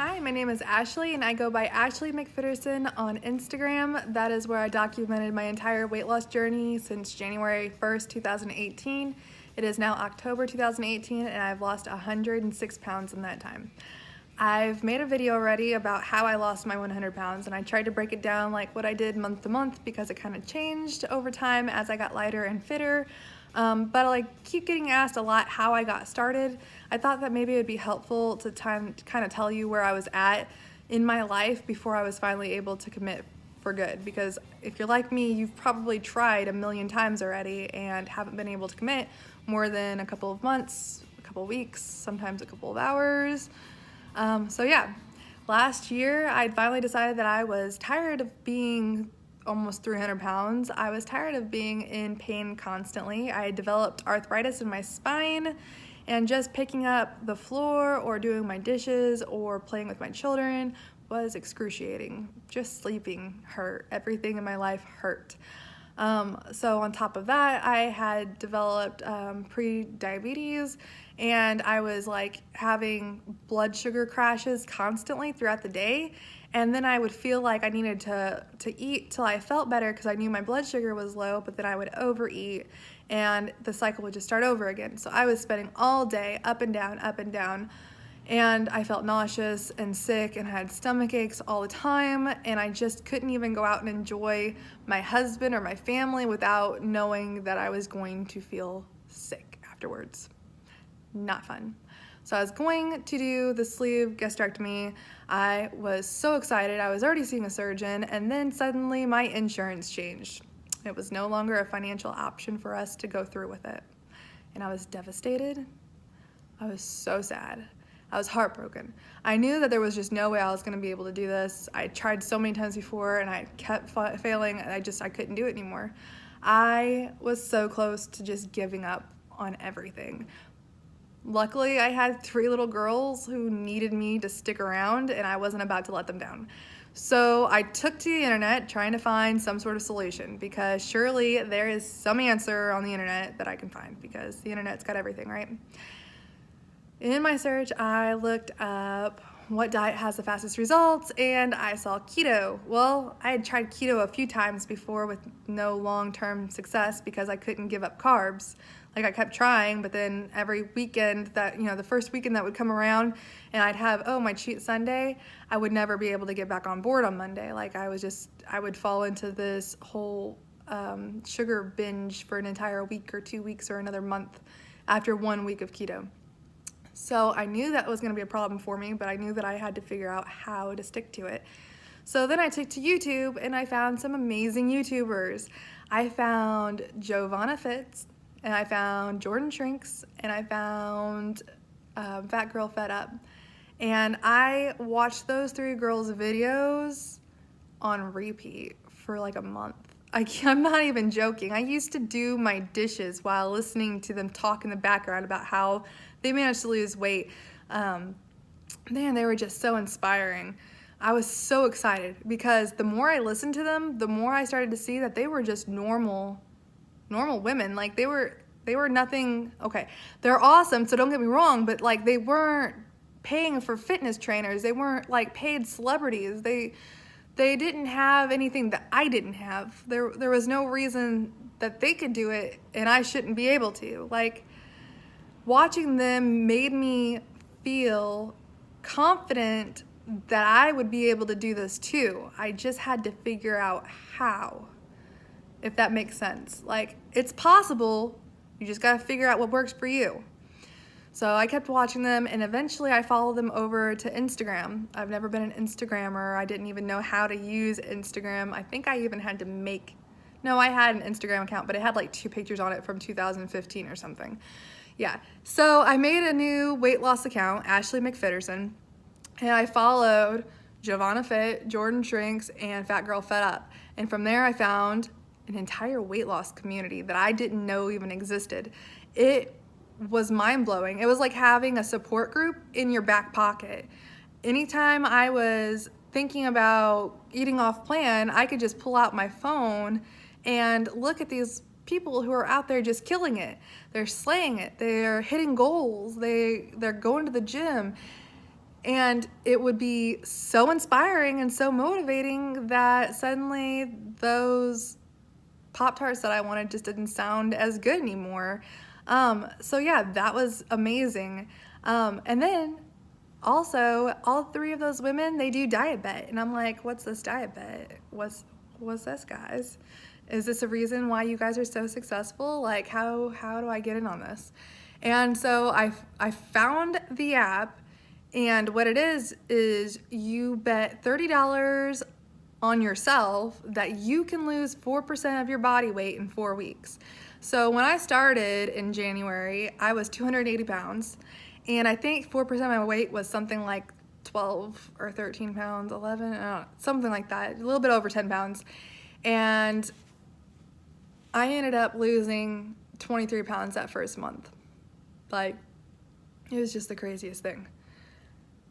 Hi, my name is Ashley and I go by Ashley McPherson on Instagram. That is where I documented my entire weight loss journey since January 1st, 2018. It is now October 2018 and I've lost 106 pounds in that time. I've made a video already about how I lost my 100 pounds and I tried to break it down like what I did month to month because it kind of changed over time as I got lighter and fitter. But I keep getting asked a lot how I got started. I thought that maybe it would be helpful to kind of tell you where I was at in my life before I was finally able to commit for good. Because if you're like me, you've probably tried a million times already and haven't been able to commit more than a couple of months, a couple of weeks, sometimes a couple of hours. So yeah, last year I'd finally decided that I was tired of being almost 300 pounds. I was tired of being in pain constantly. I had developed arthritis in my spine, and just picking up the floor or doing my dishes or playing with my children was excruciating. Just sleeping hurt. Everything in my life hurt. So on top of that, I had developed pre-diabetes, and I was having blood sugar crashes constantly throughout the day. And then I would feel like I needed to eat till I felt better because I knew my blood sugar was low, but then I would overeat and the cycle would just start over again. So I was spending all day up and down, and I felt nauseous and sick and had stomach aches all the time, and I just couldn't even go out and enjoy my husband or my family without knowing that I was going to feel sick afterwards. Not fun. So I was going to do the sleeve gastrectomy. I was so excited. I was already seeing a surgeon, and then suddenly my insurance changed. It was no longer a financial option for us to go through with it. And I was devastated. I was so sad. I was heartbroken. I knew that there was just no way I was going to be able to do this. I tried so many times before and I kept failing, and I couldn't do it anymore. I was so close to just giving up on everything. Luckily, I had 3 little girls who needed me to stick around, and I wasn't about to let them down. So I took to the internet trying to find some sort of solution, because surely there is some answer on the internet that I can find, because the internet's got everything, right? In my search, I looked up what diet has the fastest results, and I saw keto. Well, I had tried keto a few times before with no long-term success because I couldn't give up carbs. I kept trying, but then every weekend the first weekend that would come around and I'd have, my cheat Sunday, I would never be able to get back on board on Monday. I would fall into this whole sugar binge for an entire week or 2 weeks or another month after 1 week of keto. So I knew that was going to be a problem for me, but I knew that I had to figure out how to stick to it. So then I took to YouTube and I found some amazing YouTubers. I found Giovanna Fitz, and I found Jordan Shrinks, and I found Fat Girl Fed Up. And I watched those 3 girls' videos on repeat for a month. I'm not even joking. I used to do my dishes while listening to them talk in the background about how they managed to lose weight. Man, they were just so inspiring. I was so excited because the more I listened to them, the more I started to see that they were just normal women. They were nothing. Okay, they're awesome, so don't get me wrong, but they weren't paying for fitness trainers. They weren't paid celebrities. They didn't have anything that I didn't have. There was no reason that they could do it and I shouldn't be able to. Watching them made me feel confident that I would be able to do this too. I just had to figure out how, if that makes sense. It's possible, you just gotta figure out what works for you. So I kept watching them, and eventually I followed them over to Instagram. I've never been an Instagrammer. I didn't even know how to use Instagram. I think I even had to I had an Instagram account, but it had 2 pictures on it from 2015 or something. Yeah, so I made a new weight loss account, Ashley McPherson, and I followed Giovanna Fit, Jordan Shrinks, and Fat Girl Fed Up. And from there I found an entire weight loss community that I didn't know even existed. It was mind-blowing. It was like having a support group in your back pocket. Anytime I was thinking about eating off plan, I could just pull out my phone and look at these people who are out there just killing it. They're slaying it. They're hitting goals. They're going to the gym. And it would be so inspiring and so motivating that suddenly those Pop-Tarts that I wanted just didn't sound as good anymore. So yeah, that was amazing. And then also, all three of those women, they do Diet Bet. And I'm like, what's this Diet Bet? What's this, guys? Is this a reason why you guys are so successful? Like, how do I get in on this? And so I found the app, and what it is you bet $30 on yourself that you can lose 4% of your body weight in 4 weeks. So when I started in January, I was 280 pounds, and I think 4% of my weight was something like 12 or 13 pounds, 11, something like that, a little bit over 10 pounds. And I ended up losing 23 pounds that first month. Like, it was just the craziest thing.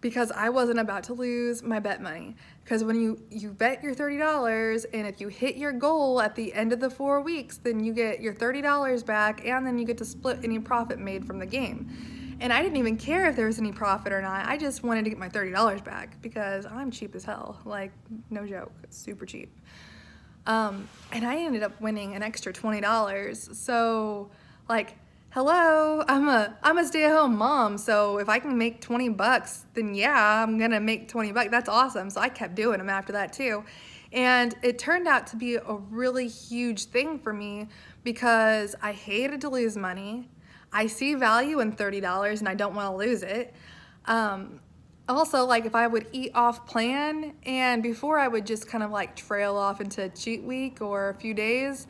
Because I wasn't about to lose my bet money. Because when you bet your $30, and if you hit your goal at the end of the 4 weeks, then you get your $30 back, and then you get to split any profit made from the game. And I didn't even care if there was any profit or not. I just wanted to get my $30 back because I'm cheap as hell. Like, no joke, it's super cheap. And I ended up winning an extra $20. So, like, hello, I'm a stay-at-home mom, so if I can make 20 bucks, then yeah, I'm gonna make 20 bucks. That's awesome. So I kept doing them after that too. And it turned out to be a really huge thing for me because I hated to lose money. I see value in $30 and I don't want to lose it. Also, like, if I would eat off plan, and before I would just kind of like trail off into cheat week or a few days,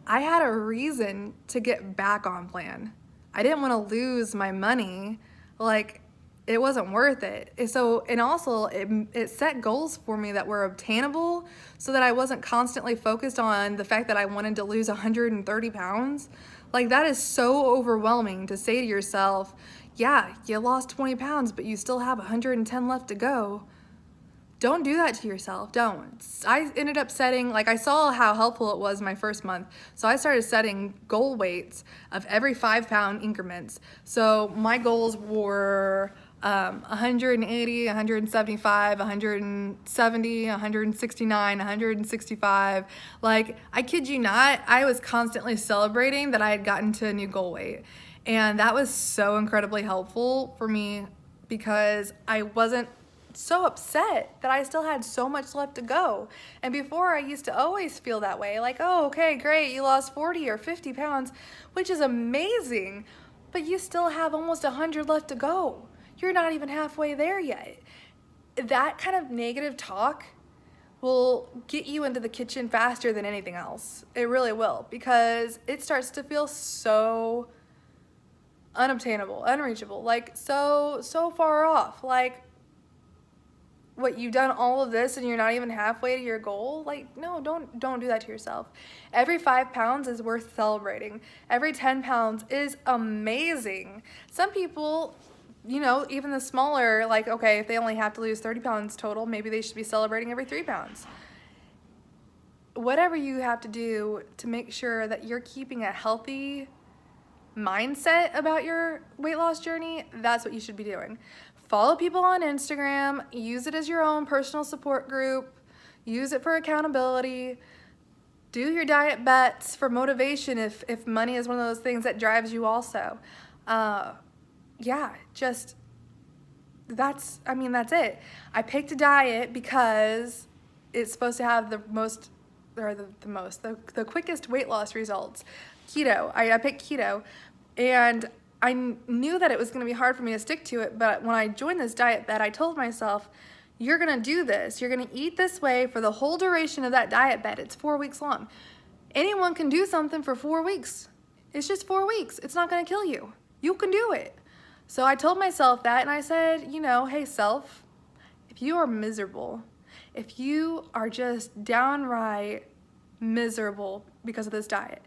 I had a reason to get back on plan. I didn't want to lose my money. Like, it wasn't worth it. And also it set goals for me that were obtainable so that I wasn't constantly focused on the fact that I wanted to lose 130 pounds. Like, that is so overwhelming to say to yourself, yeah, you lost 20 pounds, but you still have 110 left to go. Don't do that to yourself. Don't. I ended up setting, like, I saw how helpful it was my first month. So I started setting goal weights of every 5-pound increments. So my goals were 180, 175, 170, 169, 165. Like, I kid you not, I was constantly celebrating that I had gotten to a new goal weight. And that was so incredibly helpful for me because I wasn't so upset that I still had so much left to go. And before, I used to always feel that way, like, oh, okay, great, you lost 40 or 50 pounds, which is amazing, but you still have almost 100 left to go. You're not even halfway there yet. That kind of negative talk will get you into the kitchen faster than anything else. It really will, because it starts to feel so unobtainable, unreachable, like so far off. Like, what, you've done all of this and you're not even halfway to your goal? Like, no, don't do that to yourself. Every 5 pounds is worth celebrating. Every 10 pounds is amazing. Some people, you know, even the smaller, like, okay, if they only have to lose 30 pounds total, maybe they should be celebrating every 3 pounds. Whatever you have to do to make sure that you're keeping a healthy mindset about your weight loss journey, that's what you should be doing. Follow people on Instagram, use it as your own personal support group, use it for accountability, do your diet bets for motivation if money is one of those things that drives you also. Yeah, just, that's it. I picked a diet because it's supposed to have the quickest weight loss results. Keto. I picked keto, and I knew that it was going to be hard for me to stick to it, but when I joined this diet bet, I told myself, you're going to do this. You're going to eat this way for the whole duration of that diet bet. It's 4 weeks long. Anyone can do something for 4 weeks. It's just 4 weeks. It's not going to kill you. You can do it. So I told myself that, and I said, you know, hey, self, if you are miserable, if you are just downright miserable because of this diet,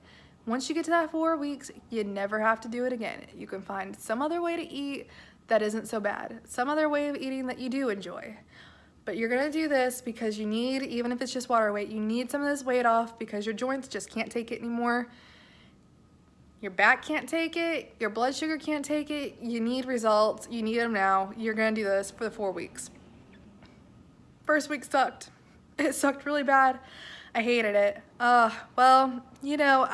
once you get to that 4 weeks, you never have to do it again. You can find some other way to eat that isn't so bad, some other way of eating that you do enjoy. But you're gonna do this because you need, even if it's just water weight, you need some of this weight off because your joints just can't take it anymore. Your back can't take it. Your blood sugar can't take it. You need results. You need them now. You're going to do this for the 4 weeks. First week sucked. It sucked really bad. I hated it. Well, you know,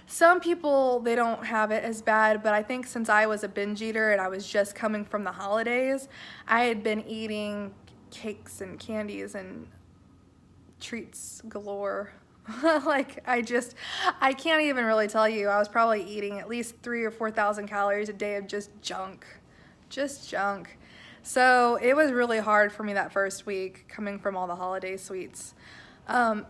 some people, they don't have it as bad, but I think since I was a binge eater and I was just coming from the holidays, I had been eating cakes and candies and treats galore. Like, I can't even really tell you. I was probably eating at least 3,000 or 4,000 calories a day of just junk. So it was really hard for me that first week coming from all the holiday sweets. I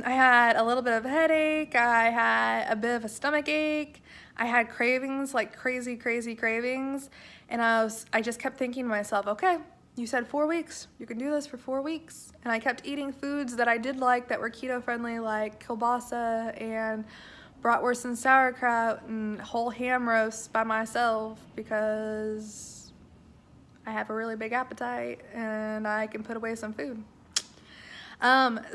had a little bit of a headache. I had a bit of a stomach ache. I had cravings, like crazy cravings. And I just kept thinking to myself, okay, you said 4 weeks. You can do this for 4 weeks. And I kept eating foods that I did like that were keto friendly, like kielbasa and bratwurst and sauerkraut and whole ham roasts by myself, because I have a really big appetite and I can put away some food.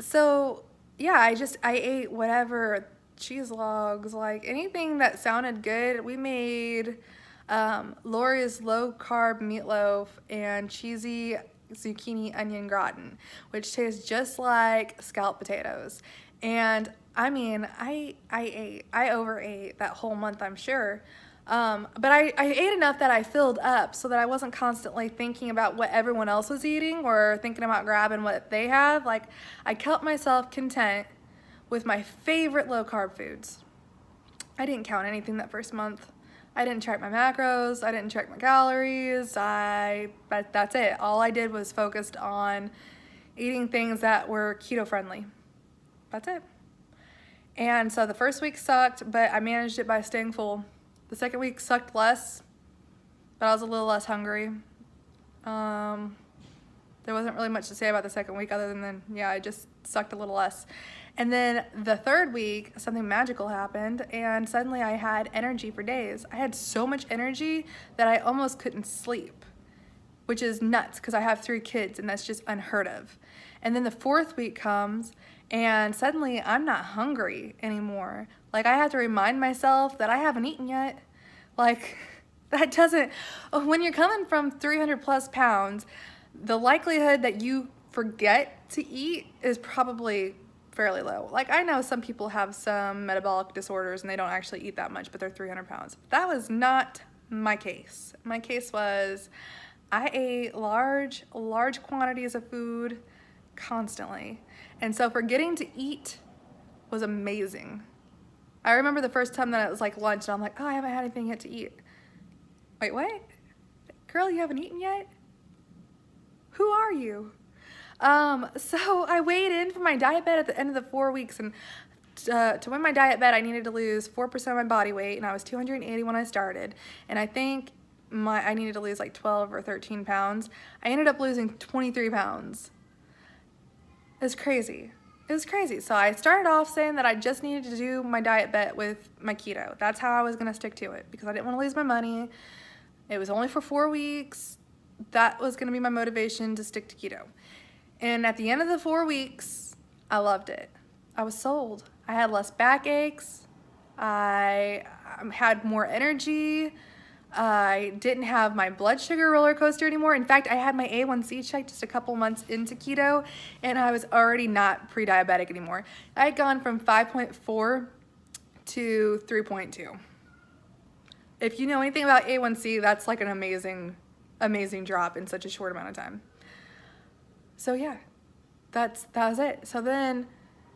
So yeah, I ate whatever, cheese logs, like anything that sounded good. We made Lori's low carb meatloaf and cheesy zucchini onion gratin, which tastes just like scalloped potatoes. And I mean, I overate that whole month, I'm sure. But I ate enough that I filled up so that I wasn't constantly thinking about what everyone else was eating or thinking about grabbing what they have. Like, I kept myself content with my favorite low carb foods. I didn't count anything that first month. I didn't track my macros. I didn't track my calories. But that's it. All I did was focused on eating things that were keto friendly. That's it. And so the first week sucked, but I managed it by staying full. The second week sucked less, but I was a little less hungry. There wasn't really much to say about the second week other than, yeah, I just sucked a little less. And then the third week, something magical happened, and suddenly I had energy for days. I had so much energy that I almost couldn't sleep, which is nuts because I have 3 kids, and that's just unheard of. And then the fourth week comes, and suddenly I'm not hungry anymore. Like, I have to remind myself that I haven't eaten yet. Like, that doesn't, when you're coming from 300 plus pounds, the likelihood that you forget to eat is probably fairly low. Like, I know some people have some metabolic disorders and they don't actually eat that much, but they're 300 pounds. That was not my case. My case was I ate large quantities of food constantly. And so forgetting to eat was amazing. I remember the first time that it was like lunch and I'm like, oh, I haven't had anything yet to eat. Wait, what? Girl, you haven't eaten yet? Who are you? So I weighed in for my diet bed at the end of the 4 weeks, and to win my diet bed, I needed to lose 4% of my body weight, and I was 280 when I started, and I think I needed to lose like 12 or 13 pounds. I ended up losing 23 pounds. It was crazy. It was crazy. So I started off saying that I just needed to do my diet bet with my keto. That's how I was going to stick to it because I didn't want to lose my money. It was only for 4 weeks. That was going to be my motivation to stick to keto. And at the end of the 4 weeks, I loved it. I was sold. I had less backaches. I had more energy. I didn't have my blood sugar roller coaster anymore. In fact, I had my A1C checked just a couple months into keto, and I was already not pre-diabetic anymore. I had gone from 5.4 to 3.2. If you know anything about A1C, that's like an amazing drop in such a short amount of time. So yeah, that was it. So then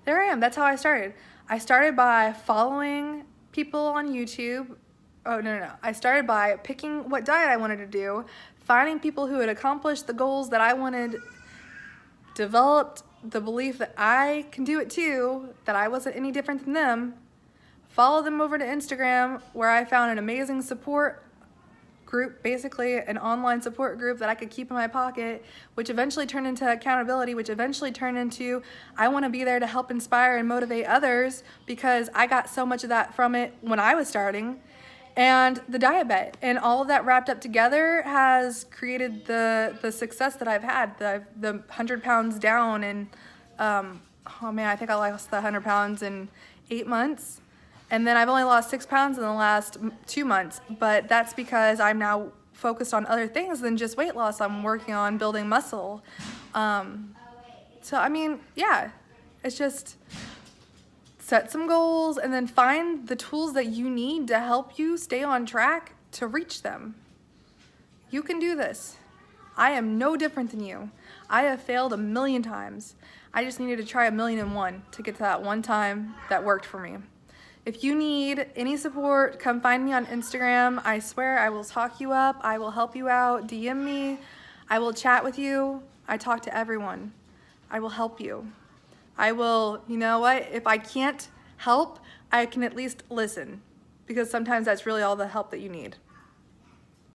there I am. That's how I started. I started by following people on YouTube. Oh, no. I started by picking what diet I wanted to do, finding people who had accomplished the goals that I wanted, developed the belief that I can do it too, that I wasn't any different than them, follow them over to Instagram, where I found an amazing support group, basically an online support group that I could keep in my pocket, which eventually turned into accountability, which eventually turned into I want to be there to help inspire and motivate others because I got so much of that from it when I was starting, and the diet bet. And all of that wrapped up together has created the success that I've had, the 100 pounds down, and oh man, I think I lost the 100 pounds in 8 months. And then I've only lost 6 pounds in the last 2 months, but that's because I'm now focused on other things than just weight loss. I'm working on building muscle. So I mean, yeah, it's just set some goals and then find the tools that you need to help you stay on track to reach them. You can do this. I am no different than you. I have failed a million times. I just needed to try 1,000,001 to get to that one time that worked for me. If you need any support, come find me on Instagram. I swear I will talk you up. I will help you out. DM me. I will chat with you. I talk to everyone. I will help you. I will, you know what? If I can't help, I can at least listen, because sometimes that's really all the help that you need.